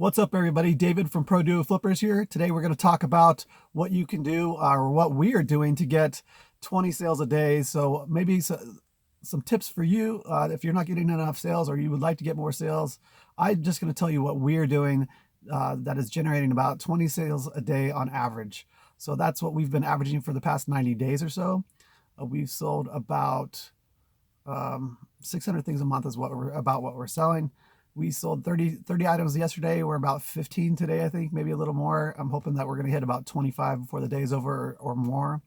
What's up, everybody? David from Pro Duo Flippers here. Today we're going to talk about what you can do or what we are doing to get 20 sales a day. So maybe some tips for you if you're not getting enough sales or you would like to get more sales. I'm just going to tell you what we're doing that is generating about 20 sales a day on average. So that's what we've been averaging for the past 90 days or so. We've sold about 600 things a month is what we're selling. We sold 30 items yesterday. We're about 15 today, I think, maybe a little more. I'm hoping that we're going to hit about 25 before the day's over or more.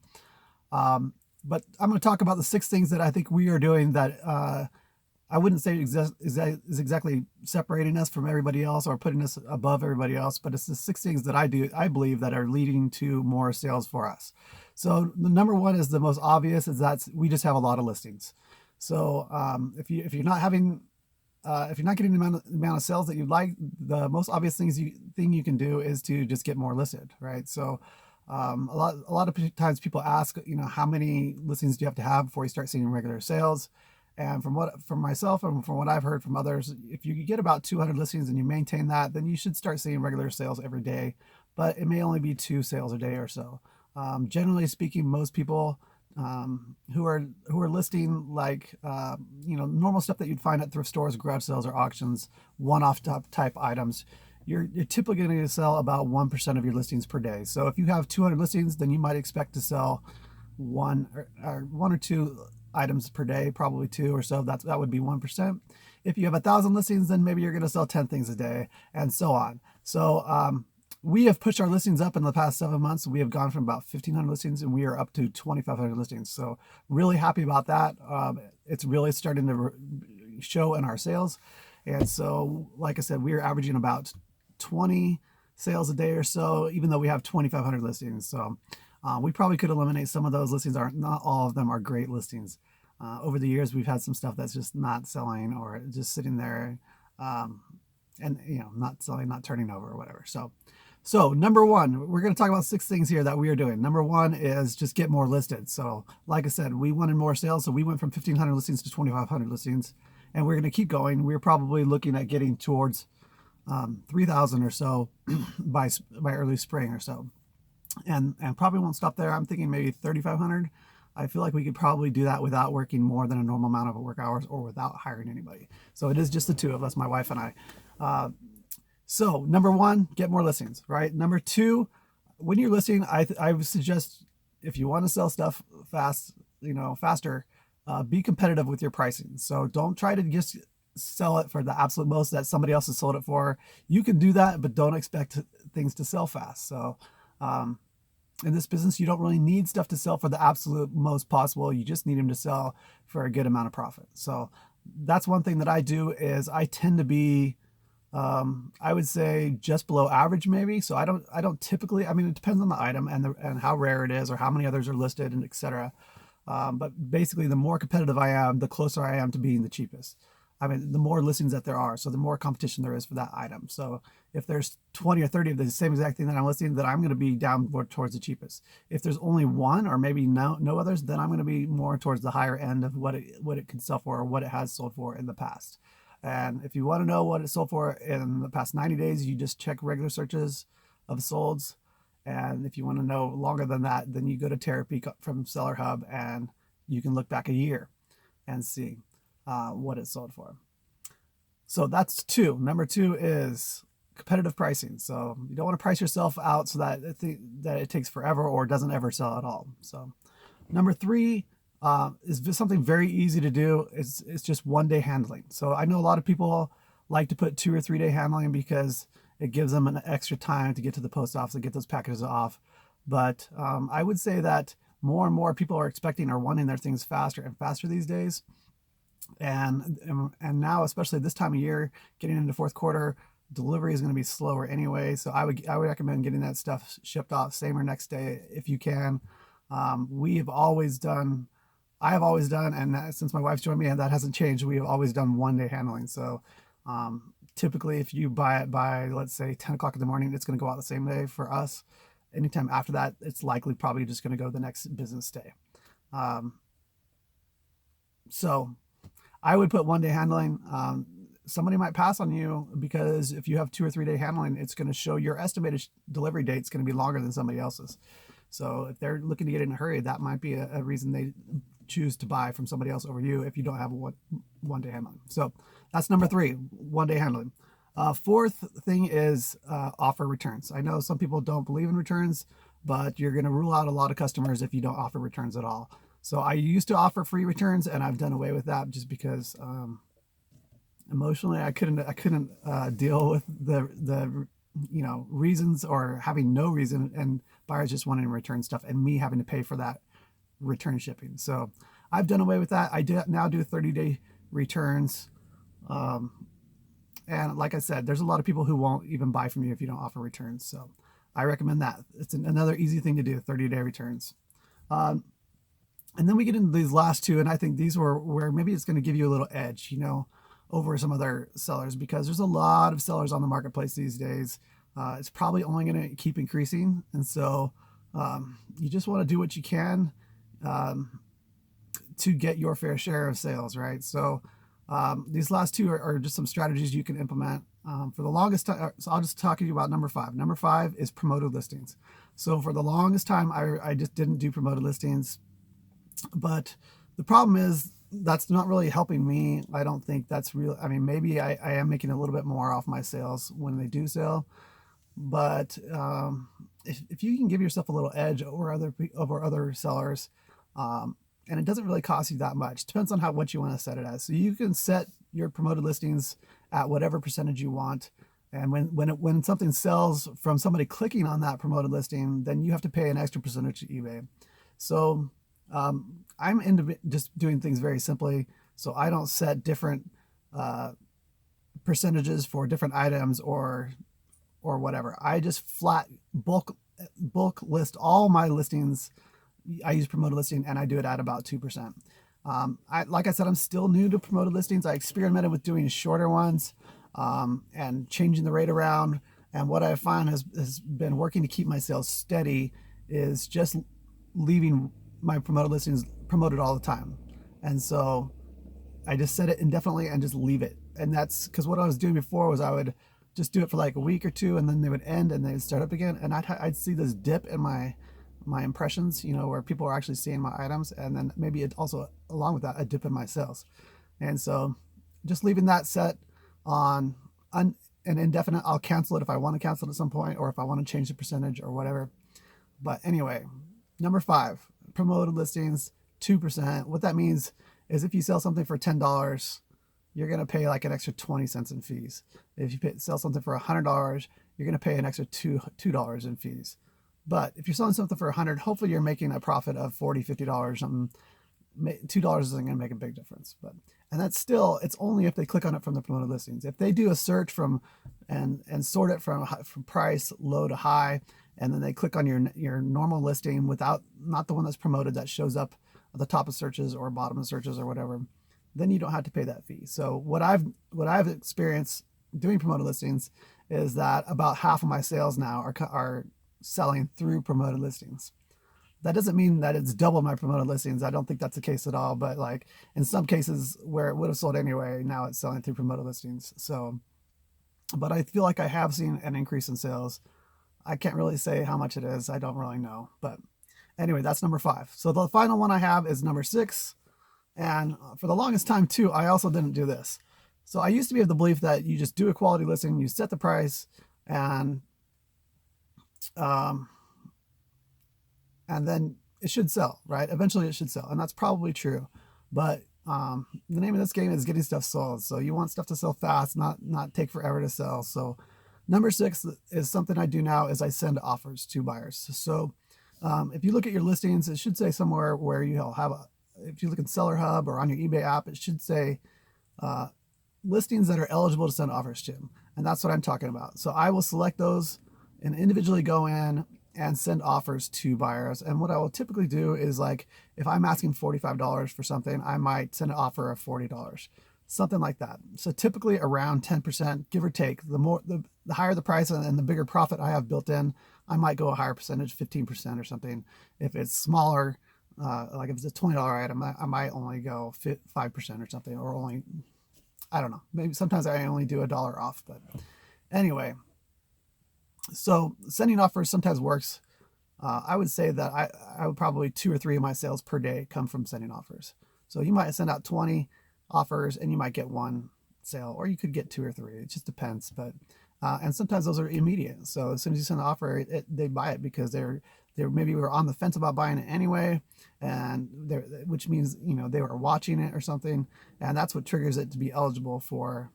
But I'm going to talk about the 6 things that I think we are doing that I wouldn't say is exactly separating us from everybody else or putting us above everybody else, but it's the 6 things that I believe that are leading to more sales for us. So the number one is the most obvious, is that we just have a lot of listings. So if you're not getting the amount of sales that you'd like, the most obvious thing you can do is to just get more listed, right? So a lot of times people ask, how many listings do you have to have before you start seeing regular sales? And from myself and from what I've heard from others, if you get about 200 listings and you maintain that, then you should start seeing regular sales every day. But it may only be 2 sales a day or so. Generally speaking, most people who are listing like normal stuff that you'd find at thrift stores, garage sales, or auctions, one-off type items, you're typically going to sell about 1% of your listings per day. So if you have 200 listings, then you might expect to sell one or two items per day, probably 2 or so. That would be 1%. If you have 1,000 listings, then maybe you're going to sell 10 things a day, and so on. So we have pushed our listings up in the past 7 months. We have gone from about 1,500 listings and we are up to 2,500 listings. So really happy about that. It's really starting to show in our sales. And so, like I said, we are averaging about 20 sales a day or so, even though we have 2,500 listings. So we probably could eliminate some of those listings. Not all of them are great listings. Over the years, we've had some stuff that's just not selling or just sitting there and not selling, not turning over or whatever. So number one, we're going to talk about 6 things here that we are doing. Number one is just get more listed. So like I said, we wanted more sales. So we went from 1,500 listings to 2,500 listings, and we're going to keep going. We're probably looking at getting towards 3,000 or so by early spring or so. And probably won't stop there. I'm thinking maybe 3,500. I feel like we could probably do that without working more than a normal amount of work hours or without hiring anybody. So it is just the 2 of us, my wife and I. So number one, get more listings, right? Number 2, when you're listing, I would suggest, if you want to sell stuff faster, be competitive with your pricing. So don't try to just sell it for the absolute most that somebody else has sold it for. You can do that, but don't expect things to sell fast. So in this business, you don't really need stuff to sell for the absolute most possible. You just need them to sell for a good amount of profit. So that's one thing that I do, is I tend to be I would say just below average maybe. So I don't typically, it depends on the item and how rare it is or how many others are listed and etc. But basically, the more competitive I am, the closer I am to being the cheapest. The more listings that there are, so the more competition there is for that item. So if there's 20 or 30 of the same exact thing that I'm listing, then I'm going to be down more towards the cheapest. If there's only one or maybe no others, then I'm going to be more towards the higher end of what it could sell for or what it has sold for in the past. And if you want to know what it sold for in the past 90 days, you just check regular searches of solds. And if you want to know longer than that, then you go to Therapy from Seller Hub and you can look back a year and see what it sold for. So that's 2. Number 2 is competitive pricing. So you don't want to price yourself out so that it takes forever or doesn't ever sell at all. So number 3 is something very easy to do. It's just 1-day handling. So I know a lot of people like to put 2 or 3-day handling because it gives them an extra time to get to the post office and get those packages off. But I would say that more and more people are expecting or wanting their things faster and faster these days. And now, especially this time of year, getting into 4th quarter, delivery is going to be slower anyway. So I would recommend getting that stuff shipped off same or next day if you can. I have always done, and since my wife's joined me, and that hasn't changed, we have always done 1-day handling. So typically, if you buy it by, let's say, 10 o'clock in the morning, it's going to go out the same day for us. Anytime after that, it's likely probably just going to go the next business day. So I would put 1-day handling. somebody might pass on you because if you have 2 or 3 day handling, it's going to show your estimated delivery date is going to be longer than somebody else's. So if they're looking to get in a hurry, that might be a reason they choose to buy from somebody else over you if you don't have a 1 day handling. So that's number 3, 1 day handling. Fourth thing is offer returns. I know some people don't believe in returns, but you're going to rule out a lot of customers if you don't offer returns at all. So I used to offer free returns, and I've done away with that just because emotionally I couldn't deal with the reasons or having no reason and buyers just wanting to return stuff and me having to pay for that return shipping. So I've done away with that. I now do 30-day returns. And like I said, there's a lot of people who won't even buy from you if you don't offer returns. So I recommend that. It's another easy thing to do, 30-day returns. And then we get into these last two, and I think these were where maybe it's going to give you a little edge, over some other sellers, because there's a lot of sellers on the marketplace these days. It's probably only going to keep increasing. And so you just want to do what you can to get your fair share of sales, right? So these last two are just some strategies you can implement. For the longest time, so I'll just talk to you about number 5. Number 5 is promoted listings. So for the longest time, I just didn't do promoted listings. But the problem is that's not really helping me. I don't think that's real. I mean, maybe I am making a little bit more off my sales when they do sell. But if you can give yourself a little edge over other sellers, and it doesn't really cost you that much. Depends on what you want to set it as. So you can set your promoted listings at whatever percentage you want. And when something sells from somebody clicking on that promoted listing, then you have to pay an extra percentage to eBay. So I'm into just doing things very simply. So I don't set different percentages for different items or whatever. I just flat bulk list all my listings. I use promoted listing, and I do it at about 2%. Like I said, I'm still new to promoted listings. I experimented with doing shorter ones and changing the rate around. And what I found has been working to keep my sales steady is just leaving my promoted listings promoted all the time. And so I just set it indefinitely and just leave it. And that's because what I was doing before was I would just do it for like a week or two, and then they would end and they would start up again. And I'd see this dip in my impressions, where people are actually seeing my items, and then maybe it also, along with that, a dip in my sales. And so just leaving that set on an indefinite. I'll cancel it if I want to cancel it at some point, or if I want to change the percentage or whatever. But anyway, number 5, promoted listings, 2%. What that means is if you sell something for $10, you're going to pay like an extra 20 cents in fees. If you sell something for $100, you're going to pay an extra $2 in fees. But if you're selling something for $100, hopefully you're making a profit of $40, $50, something. $2 isn't going to make a big difference. And that's still, it's only if they click on it from the promoted listings. If they do a search and sort it from price low to high, and then they click on your normal listing not the one that's promoted that shows up at the top of searches or bottom of searches or whatever, then you don't have to pay that fee. So what I've experienced doing promoted listings is that about half of my sales now are selling through promoted listings. That doesn't mean that it's double my promoted listings. I don't think that's the case at all. But like in some cases where it would have sold anyway, now it's selling through promoted listings. So, but I feel like I have seen an increase in sales. I can't really say how much it is. I don't really know. But anyway, that's number 5. So the final one I have is number 6. And for the longest time too, I also didn't do this. So I used to be of the belief that you just do a quality listing, you set the price, and then it should sell, right? Eventually it should sell. And that's probably true. But the name of this game is getting stuff sold. So you want stuff to sell fast, not take forever to sell. So number 6 is something I do now is I send offers to buyers. So if you look at your listings, it should say somewhere where you'll have if you look at Seller Hub or on your eBay app, it should say listings that are eligible to send offers to. And that's what I'm talking about. So I will select those and individually go in and send offers to buyers. And what I will typically do is, like, if I'm asking $45 for something, I might send an offer of $40, something like that. So typically around 10%, give or take. The higher the price and the bigger profit I have built in, I might go a higher percentage, 15% or something. If it's smaller, like if it's a $20 item, I might only go 5% or something, or only, I don't know. Maybe sometimes I only do $1 off, but anyway. So sending offers sometimes works. I would say that I would probably 2 or 3 of my sales per day come from sending offers. So you might send out 20 offers and you might get 1 sale, or you could get 2 or 3. It just depends. But and sometimes those are immediate. So as soon as you send an offer, they buy it because they're maybe were on the fence about buying it anyway, and which means they were watching it or something, and that's what triggers it to be eligible for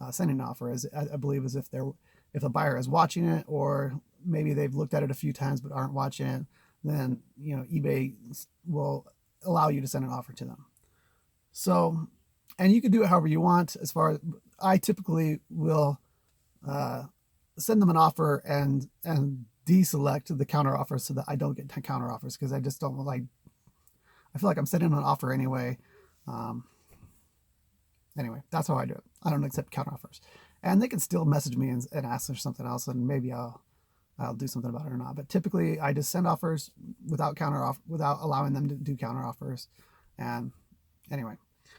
sending an offer. I believe is if a buyer is watching it, or maybe they've looked at it a few times but aren't watching it, then eBay will allow you to send an offer to them. So, and you can do it however you want. As far as I typically will send them an offer and deselect the counter offers so that I don't get counter offers, because I just don't like. I feel like I'm sending an offer anyway. Anyway, that's how I do it. I don't accept counter offers, and they can still message me and ask for something else, and maybe I'll do something about it or not. But typically, I just send offers without allowing them to do counter offers. And anyway,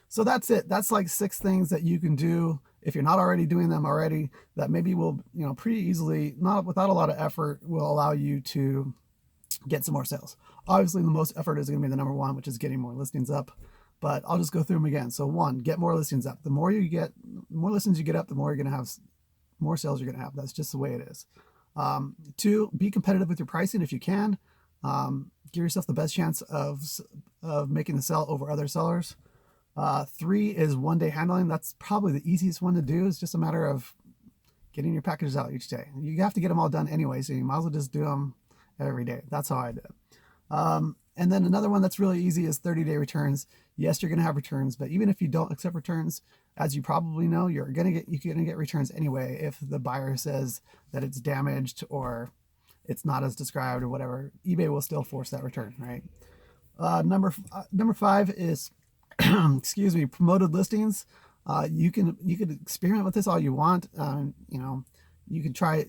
so that's it. That's like 6 things that you can do if you're not already doing them already, that maybe will pretty easily, not without a lot of effort, will allow you to get some more sales. Obviously, the most effort is going to be the number 1, which is getting more listings up. But I'll just go through them again. So 1, get more listings up. The more listings you get up, the more you're going to have, more sales you're going to have. That's just the way it is. 2, be competitive with your pricing if you can. Give yourself the best chance of making the sale over other sellers. 3 is 1-day handling. That's probably the easiest one to do. It's just a matter of getting your packages out each day. You have to get them all done anyway, so you might as well just do them every day. That's how I do it. And then another one that's really easy is 30-day returns. Yes, you're going to have returns, but even if you don't accept returns, as you probably know, you're going to get returns anyway if the buyer says that it's damaged or it's not as described or whatever. eBay will still force that return, right? Number 5 is excuse me, promoted listings. You can experiment with this all you want. You can try.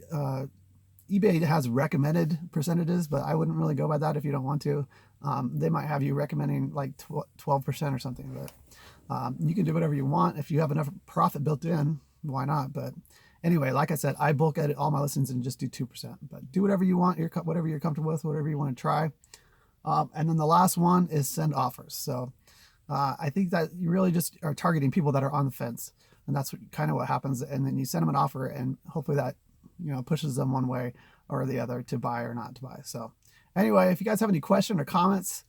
eBay has recommended percentages, but I wouldn't really go by that if you don't want to. They might have you recommending like 12% or something, but you can do whatever you want. If you have enough profit built in, why not? But anyway, like I said, I bulk edit all my listings and just do 2%. But do whatever you want, whatever you're comfortable with, whatever you want to try. And then the last one is send offers. So I think that you really just are targeting people that are on the fence, and that's kind of what happens. And then you send them an offer, and hopefully that pushes them one way or the other to buy or not to buy. So anyway, if you guys have any questions or comments,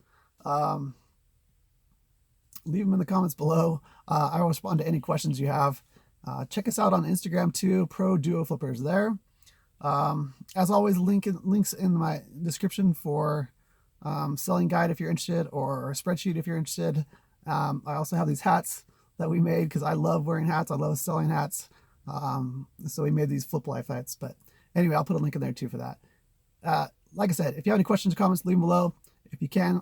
leave them in the comments below. I will respond to any questions you have. Check us out on Instagram too, Pro Duo Flippers there. As always, links in my description for selling guide if you're interested, or a spreadsheet if you're interested. I also have these hats that we made because I love wearing hats. I love selling hats. So we made these Flip Life hats. But anyway, I'll put a link in there too for that. Like I said, if you have any questions or comments, leave them below. If you can,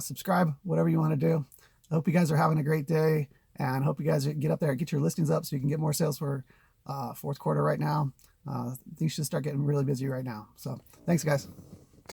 subscribe, whatever you want to do. I hope you guys are having a great day, and hope you guys get up there and get your listings up so you can get more sales for fourth quarter right now. Things should start getting really busy right now. So thanks, guys.